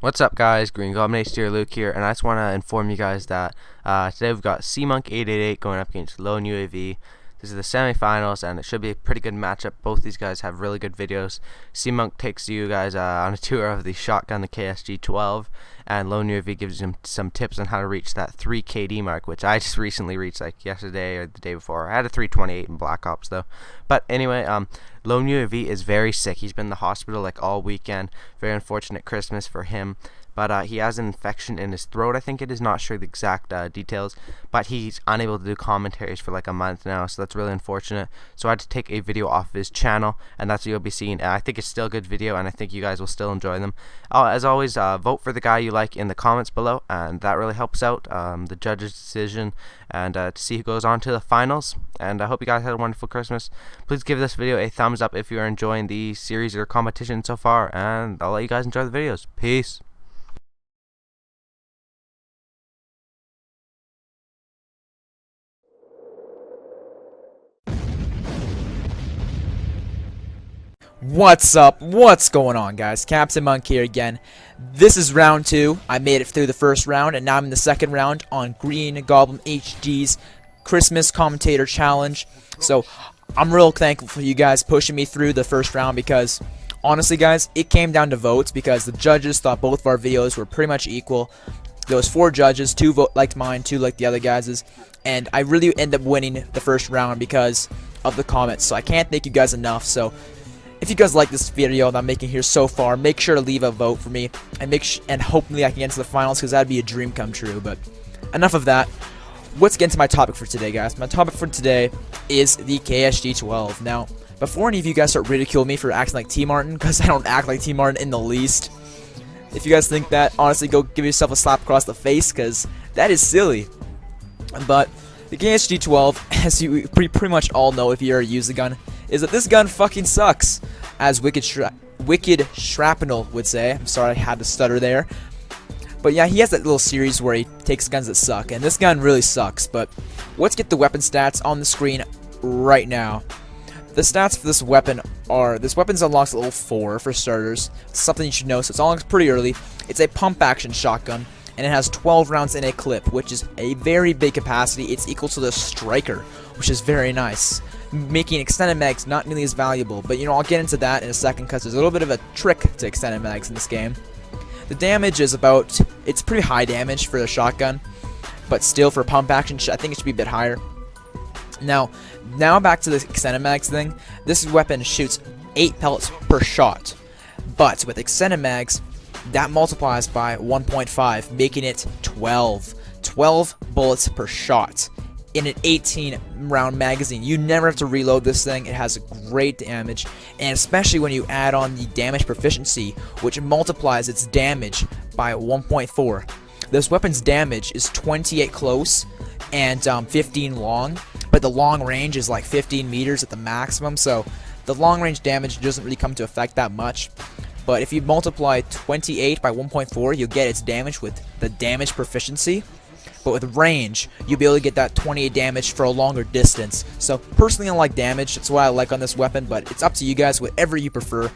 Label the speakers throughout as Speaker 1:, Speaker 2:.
Speaker 1: What's up, guys? GreenGoblinHD Luke here, and I just want to inform you guys that today we've got Cmonk888 going up against Loneuav. This is the semifinals, and it should be a pretty good matchup. Both these guys have really good videos. Cmonk takes you guys on a tour of the shotgun, the KSG-12, and Loneuav gives you some tips on how to reach that 3 KD mark, which I just recently reached, like yesterday or the day before. I had a 328 in Black Ops though. But anyway, Loneuav is very sick. He's been in the hospital like all weekend. Very unfortunate Christmas for him. But he has an infection in his throat, I think it is. Not sure the exact details. But he's unable to do commentaries for like a month now, so that's really unfortunate. So I had to take a video off of his channel, and that's what you'll be seeing. I think it's still a good video, and I think you guys will still enjoy them. As always, vote for the guy you like in the comments below, and that really helps out the judge's decision and to see who goes on to the finals. And I hope you guys had a wonderful Christmas. Please give this video a thumbs up if you are enjoying the series or competition so far, and I'll let you guys enjoy the videos. Peace.
Speaker 2: What's up? What's going on, guys? Cmonk here again. This is round 2. I made it through the first round, and now I'm in the second round on GreenGoblinHD's Christmas Commentator Challenge. So, I'm real thankful for you guys pushing me through the first round because, honestly, guys, it came down to votes because the judges thought both of our videos were pretty much equal. There was 4 judges, 2 liked mine, 2 liked the other guys's, and I really ended up winning the first round because of the comments. So, I can't thank you guys enough. So, if you guys like this video that I'm making here so far, make sure to leave a vote for me, and hopefully I can get into the finals, because that'd be a dream come true. But enough of that. Let's get into my topic for today, guys. My topic for today is the KSG-12. Now, before any of you guys start ridiculing me for acting like T Martin, because I don't act like T Martin in the least, if you guys think that, honestly, go give yourself a slap across the face, because that is silly. But the KSG-12, as you pretty much all know if you ever use the gun, is that this gun fucking sucks, as Wicked Shrapnel would say. I'm sorry I had to stutter there. But yeah, he has that little series where he takes guns that suck, and this gun really sucks. But let's get the weapon stats on the screen right now. The stats for this weapon are, this weapon's unlocks level 4 for starters. Something you should know, so it's unlocked pretty early. It's a pump action shotgun, and it has 12 rounds in a clip, which is a very big capacity. It's equal to the Striker, which is very nice, making extended mags not nearly as valuable. But you know, I'll get into that in a second because there's a little bit of a trick to extended mags in this game. The damage is about, it's pretty high damage for the shotgun, but still for pump action, I think it should be a bit higher. Now back to the extended mags thing. This weapon shoots 8 pellets per shot, but with extended mags, that multiplies by 1.5, making it 12 bullets per shot in an 18 round magazine. You never have to reload this thing. It has great damage, and especially when you add on the damage proficiency, which multiplies its damage by 1.4. This weapon's damage is 28 close and 15 long, but the long range is like 15 meters at the maximum, so the long range damage doesn't really come to effect that much. But if you multiply 28 by 1.4, you'll get its damage with the damage proficiency. But with range, you'll be able to get that 28 damage for a longer distance. So personally, I like damage. That's what I like on this weapon, but it's up to you guys, whatever you prefer.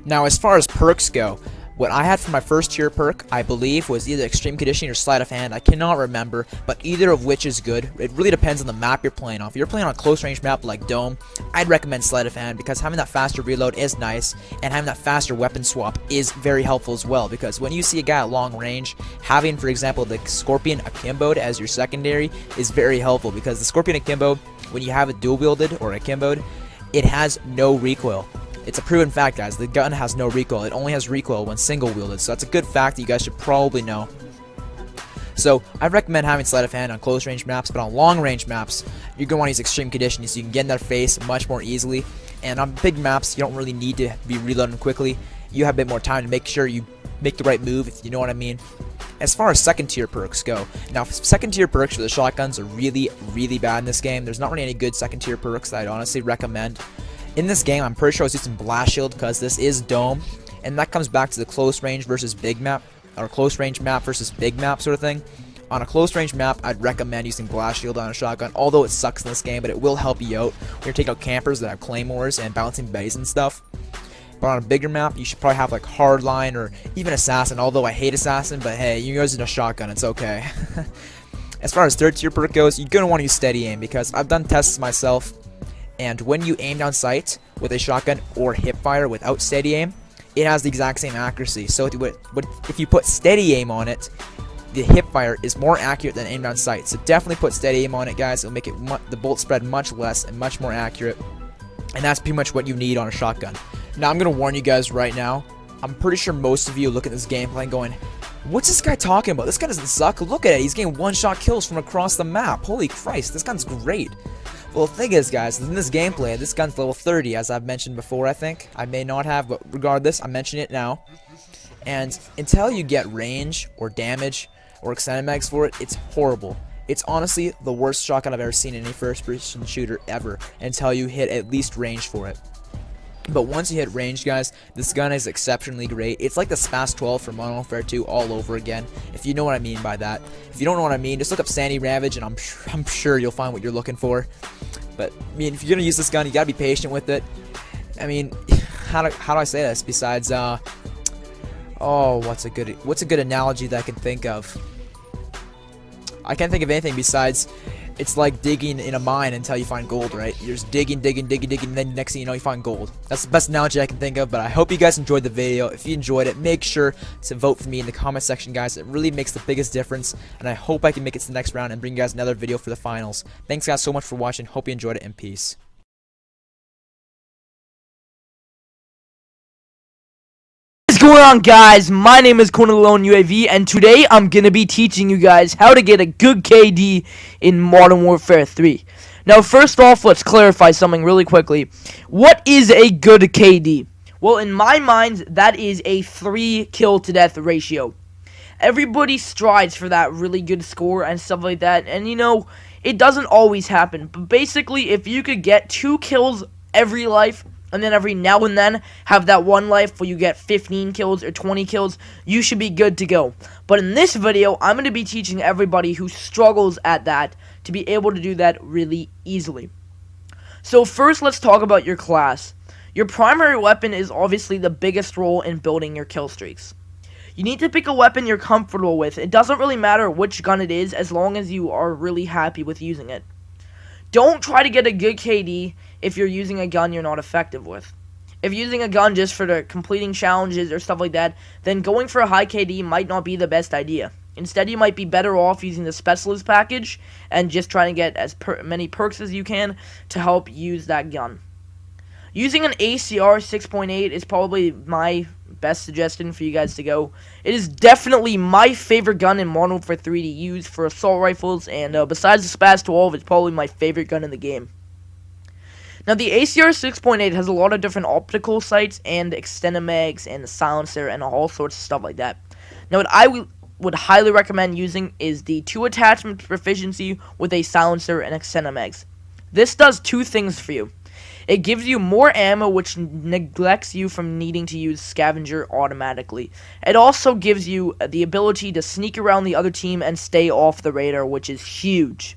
Speaker 2: Now, as far as perks go, what I had for my first tier perk, I believe, was either Extreme Conditioning or Sleight of Hand. I cannot remember, but either of which is good. It really depends on the map you're playing on. If you're playing on a close range map like Dome, I'd recommend Sleight of Hand because having that faster reload is nice, and having that faster weapon swap is very helpful as well, because when you see a guy at long range, having, for example, the Scorpion Akimbo'd as your secondary is very helpful, because the Scorpion Akimbo, when you have it dual wielded or Akimbo'd, it has no recoil. It's a proven fact, guys. The gun has no recoil. It only has recoil when single wielded, so that's a good fact that you guys should probably know. So I recommend having Sleight of Hand on close range maps, but on long range maps, you're going to want to use Extreme Conditioning so you can get in their face much more easily. And on big maps, you don't really need to be reloading quickly. You have a bit more time to make sure you make the right move, if you know what I mean. As far as second tier perks go, now second tier perks for the shotguns are really bad in this game. There's not really any good second tier perks that I'd honestly recommend. In this game, I'm pretty sure I was using Blast Shield because this is Dome, and that comes back to the close range versus big map, or close range map versus big map sort of thing. On a close range map, I'd recommend using Blast Shield on a shotgun, although it sucks in this game, but it will help you out when you're taking out campers that have claymores and bouncing bays and stuff. But on a bigger map, you should probably have like Hardline or even Assassin, although I hate Assassin, but hey, you guys in a shotgun, it's okay. As far as third tier perk goes, you're going to want to use steady aim because I've done tests myself, and when you aim down sight with a shotgun or hipfire without steady aim, it has the exact same accuracy. So if you put steady aim on it, the hipfire is more accurate than aim down sight. So definitely put steady aim on it, guys. It'll make it the bolt spread much less and much more accurate. And that's pretty much what you need on a shotgun. Now, I'm going to warn you guys right now. I'm pretty sure most of you look at this gameplay and going, what's this guy talking about? This guy doesn't suck. Look at it. He's getting one-shot kills from across the map. Holy Christ, this gun's great. Well, the thing is, guys, in this gameplay, this gun's level 30, as I've mentioned before, I think. I may not have, but regardless, I'm mentioning it now. And until you get range or damage or extended mags for it, it's horrible. It's honestly the worst shotgun I've ever seen in any first-person shooter ever until you hit at least range for it. But once you hit range, guys, this gun is exceptionally great. It's like the SPAS 12 from Modern Warfare 2 all over again, if you know what I mean by that. If you don't know what I mean, just look up Sandy Ravage, and I'm sure you'll find what you're looking for. But, I mean, if you're going to use this gun, you got to be patient with it. I mean, how do I say this besides, what's a good analogy that I can think of? I can't think of anything besides it's like digging in a mine until you find gold, right? You're just digging, and then next thing you know, you find gold. That's the best analogy I can think of, but I hope you guys enjoyed the video. If you enjoyed it, make sure to vote for me in the comment section, guys. It really makes the biggest difference, and I hope I can make it to the next round and bring you guys another video for the finals. Thanks, guys, so much for watching. Hope you enjoyed it, and peace.
Speaker 3: What's going on, guys? My name is Loneuav, and today I'm gonna be teaching you guys how to get a good KD in Modern Warfare 3. Now, first off, let's clarify something really quickly. What is a good KD? Well, in my mind, that is a 3 kill to death ratio. Everybody strives for that really good score and stuff like that, and you know, it doesn't always happen. But basically, if you could get 2 kills every life, and then every now and then have that one life where you get 15 kills or 20 kills, you should be good to go. But in this video, I'm going to be teaching everybody who struggles at that to be able to do that really easily. So first, let's talk about your class. Your primary weapon is obviously the biggest role in building your kill streaks. You need to pick a weapon you're comfortable with. It doesn't really matter which gun it is as long as you are really happy with using it. Don't try to get a good KD if you're using a gun you're not effective with. If you're using a gun just for the completing challenges or stuff like that, then going for a high KD might not be the best idea. Instead, you might be better off using the specialist package and just trying to get as many perks as you can to help use that gun. Using an ACR 6.8 is probably my best suggestion for you guys to go. It is definitely my favorite gun in Modern Warfare 3 to use for assault rifles, and besides the SPAS 12, it's probably my favorite gun in the game. Now, the ACR 6.8 has a lot of different optical sights and extended mags and the silencer and all sorts of stuff like that. Now, what I would highly recommend using is the 2 attachment proficiency with a silencer and extended mags. This does 2 things for you. It gives you more ammo, which neglects you from needing to use scavenger automatically. It also gives you the ability to sneak around the other team and stay off the radar, which is huge.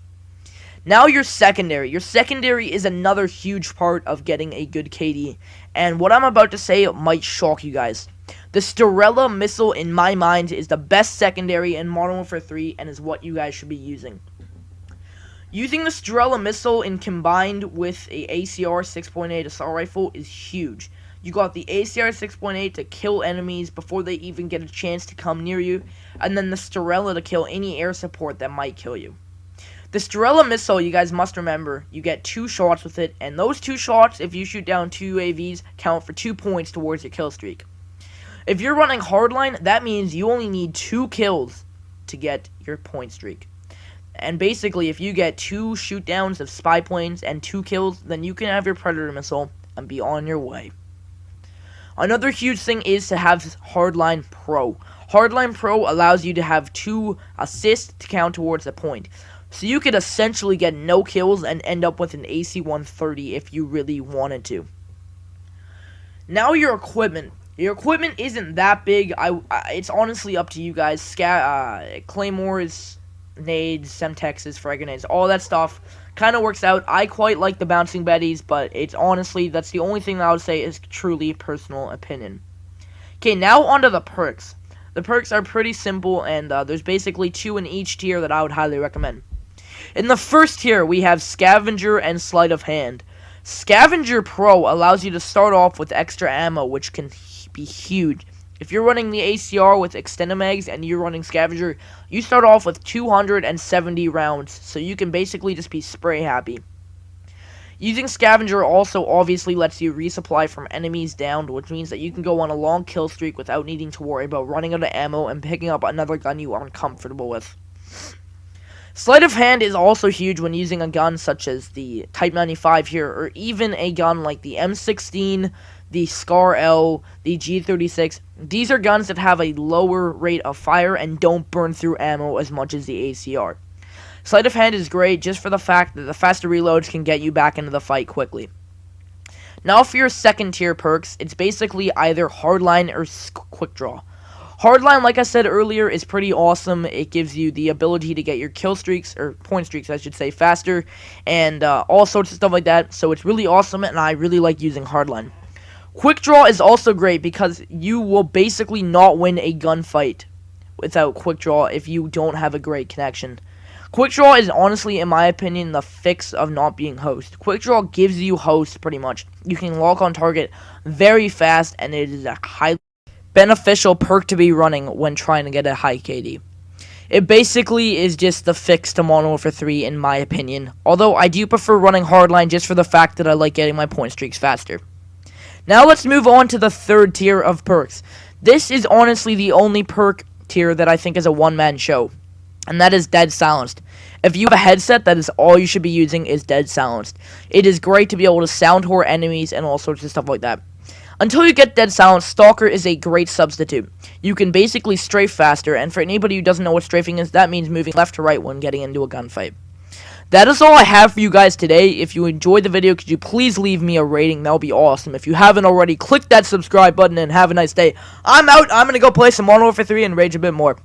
Speaker 3: Now your secondary. Your secondary is another huge part of getting a good KD. And what I'm about to say might shock you guys. The Strela missile, in my mind, is the best secondary in Modern Warfare 3 and is what you guys should be using. Using the Strela missile in combined with a ACR 6.8 assault rifle is huge. You got the ACR 6.8 to kill enemies before they even get a chance to come near you, and then the Strela to kill any air support that might kill you. The Strela missile, you guys must remember, you get 2 shots with it, and those 2 shots, if you shoot down 2 UAVs, count for 2 points towards your kill streak. If you're running hardline, that means you only need 2 kills to get your point streak. And basically, if you get 2 shoot downs of spy planes and 2 kills, then you can have your Predator missile and be on your way. Another huge thing is to have Hardline Pro. Hardline Pro allows you to have 2 assists to count towards a point. So you could essentially get no kills and end up with an AC-130 if you really wanted to. Now your equipment. Your equipment isn't that big. It's honestly up to you guys. Claymores, nades, semtexes, frag grenades, all that stuff Kind of works out. I quite like the bouncing Bettys, but it's honestly, that's the only thing that I would say is truly personal opinion. Okay, now onto the perks. The perks are pretty simple, and there's basically 2 in each tier that I would highly recommend. In the first tier, we have Scavenger and Sleight of Hand. Scavenger Pro allows you to start off with extra ammo, which can be huge. If you're running the ACR with extended mags and you're running Scavenger, you start off with 270 rounds, so you can basically just be spray happy. Using Scavenger also obviously lets you resupply from enemies downed, which means that you can go on a long kill streak without needing to worry about running out of ammo and picking up another gun you aren't comfortable with. Sleight of Hand is also huge when using a gun such as the Type 95 here, or even a gun like the M16, the Scar L, the G36. These are guns that have a lower rate of fire and don't burn through ammo as much as the ACR. Sleight of Hand is great just for the fact that the faster reloads can get you back into the fight quickly. Now for your second tier perks, it's basically either Hardline or Quick Draw. Hardline, like I said earlier, is pretty awesome. It gives you the ability to get your kill streaks, or point streaks I should say, faster, and all sorts of stuff like that, so it's really awesome, and I really like using Hardline. Quick Draw is also great because you will basically not win a gunfight without Quick Draw if you don't have a great connection. Quick Draw is honestly, in my opinion, the fix of not being host. Quick Draw gives you host, pretty much. You can lock on target very fast, and it is a highly beneficial perk to be running when trying to get a high KD. It basically is just the fix to Modern Warfare 3, in my opinion. Although, I do prefer running Hardline just for the fact that I like getting my point streaks faster. Now let's move on to the third tier of perks. This is honestly the only perk tier that I think is a one-man show, and that is Dead Silenced. If you have a headset, that is all you should be using is Dead Silenced. It is great to be able to sound whore enemies and all sorts of stuff like that. Until you get Dead Silenced, Stalker is a great substitute. You can basically strafe faster, and for anybody who doesn't know what strafing is, that means moving left to right when getting into a gunfight. That is all I have for you guys today. If you enjoyed the video, could you please leave me a rating? That would be awesome. If you haven't already, click that subscribe button and have a nice day. I'm out. I'm going to go play some Modern Warfare 3 and rage a bit more.